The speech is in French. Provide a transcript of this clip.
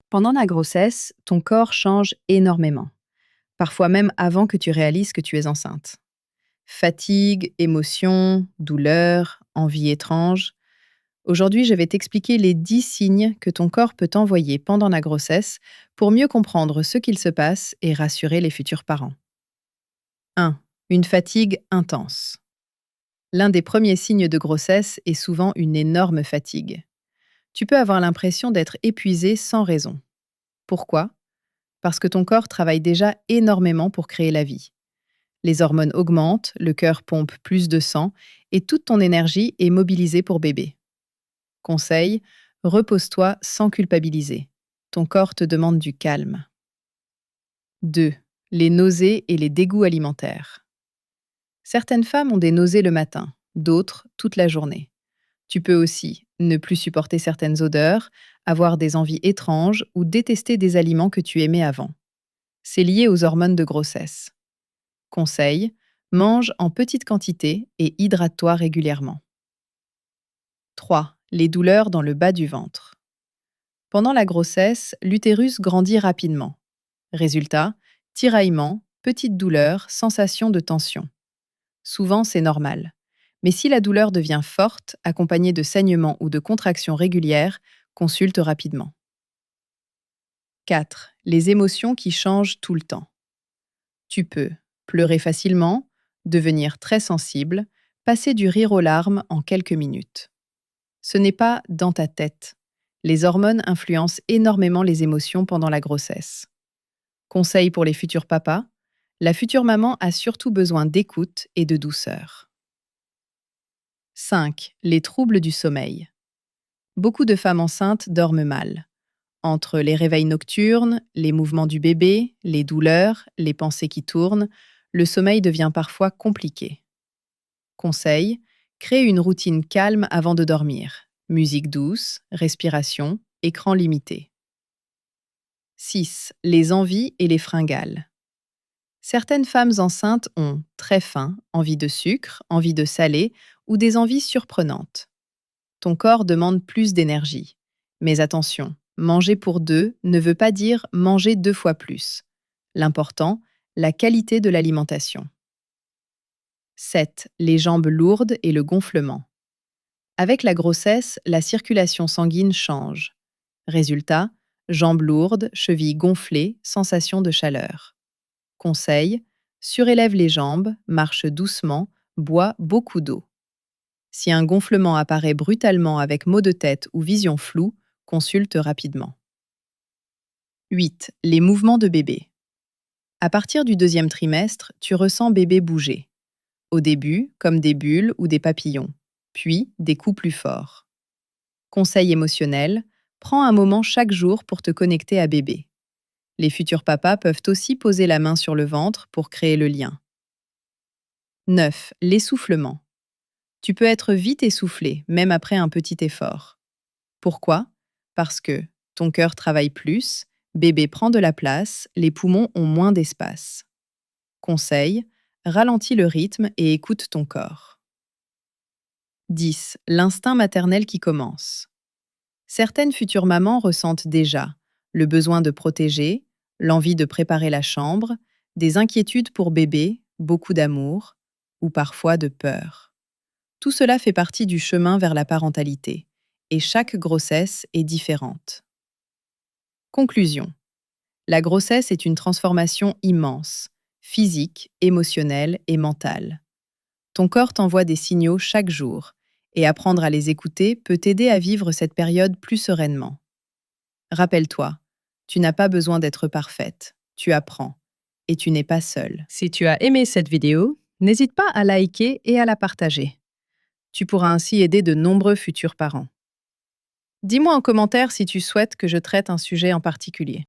Pendant la grossesse, ton corps change énormément, parfois même avant que tu réalises que tu es enceinte. Fatigue, émotions, douleurs, envie étrange. Aujourd'hui, je vais t'expliquer les 10 signes que ton corps peut envoyer pendant la grossesse pour mieux comprendre ce qu'il se passe et rassurer les futurs parents. 1. Une fatigue intense. L'un des premiers signes de grossesse est souvent une énorme fatigue. Tu peux avoir l'impression d'être épuisé sans raison. Pourquoi? Parce que ton corps travaille déjà énormément pour créer la vie. Les hormones augmentent, le cœur pompe plus de sang et toute ton énergie est mobilisée pour bébé. Conseil, repose-toi sans culpabiliser. Ton corps te demande du calme. 2. Les nausées et les dégoûts alimentaires. Certaines femmes ont des nausées le matin, d'autres toute la journée. Tu peux aussi ne plus supporter certaines odeurs, avoir des envies étranges ou détester des aliments que tu aimais avant. C'est lié aux hormones de grossesse. Conseil, mange en petite quantité et hydrate-toi régulièrement. 3. Les douleurs dans le bas du ventre. Pendant la grossesse, l'utérus grandit rapidement. Résultat, tiraillement, petites douleurs, sensation de tension. Souvent, c'est normal. Mais si la douleur devient forte, accompagnée de saignements ou de contractions régulières, consulte rapidement. 4. Les émotions qui changent tout le temps. Tu peux pleurer facilement, devenir très sensible, passer du rire aux larmes en quelques minutes. Ce n'est pas dans ta tête. Les hormones influencent énormément les émotions pendant la grossesse. Conseil pour les futurs papas, la future maman a surtout besoin d'écoute et de douceur. 5. Les troubles du sommeil. Beaucoup de femmes enceintes dorment mal. Entre les réveils nocturnes, les mouvements du bébé, les douleurs, les pensées qui tournent, le sommeil devient parfois compliqué. Conseil, crée une routine calme avant de dormir. Musique douce, respiration, écran limité. 6. Les envies et les fringales. Certaines femmes enceintes ont très faim, envie de sucre, envie de salé ou des envies surprenantes. Ton corps demande plus d'énergie. Mais attention, manger pour deux ne veut pas dire manger 2 fois plus. L'important, la qualité de l'alimentation. 7. Les jambes lourdes et le gonflement. Avec la grossesse, la circulation sanguine change. Résultat, jambes lourdes, chevilles gonflées, sensation de chaleur. Conseil, surélève les jambes, marche doucement, bois beaucoup d'eau. Si un gonflement apparaît brutalement avec maux de tête ou vision floue, consulte rapidement. 8. Les mouvements de bébé. À partir du 2e trimestre, tu ressens bébé bouger. Au début, comme des bulles ou des papillons, puis des coups plus forts. Conseil émotionnel, prends un moment chaque jour pour te connecter à bébé. Les futurs papas peuvent aussi poser la main sur le ventre pour créer le lien. 9. L'essoufflement. Tu peux être vite essoufflé, même après un petit effort. Pourquoi? Parce que ton cœur travaille plus, bébé prend de la place, les poumons ont moins d'espace. Conseil, ralentis le rythme et écoute ton corps. 10. L'instinct maternel qui commence. Certaines futures mamans ressentent déjà le besoin de protéger, l'envie de préparer la chambre, des inquiétudes pour bébé, beaucoup d'amour, ou parfois de peur. Tout cela fait partie du chemin vers la parentalité, et chaque grossesse est différente. Conclusion. La grossesse est une transformation immense, physique, émotionnelle et mentale. Ton corps t'envoie des signaux chaque jour, et apprendre à les écouter peut t'aider à vivre cette période plus sereinement. Rappelle-toi, tu n'as pas besoin d'être parfaite, tu apprends, et tu n'es pas seule. Si tu as aimé cette vidéo, n'hésite pas à liker et à la partager. Tu pourras ainsi aider de nombreux futurs parents. Dis-moi en commentaire si tu souhaites que je traite un sujet en particulier.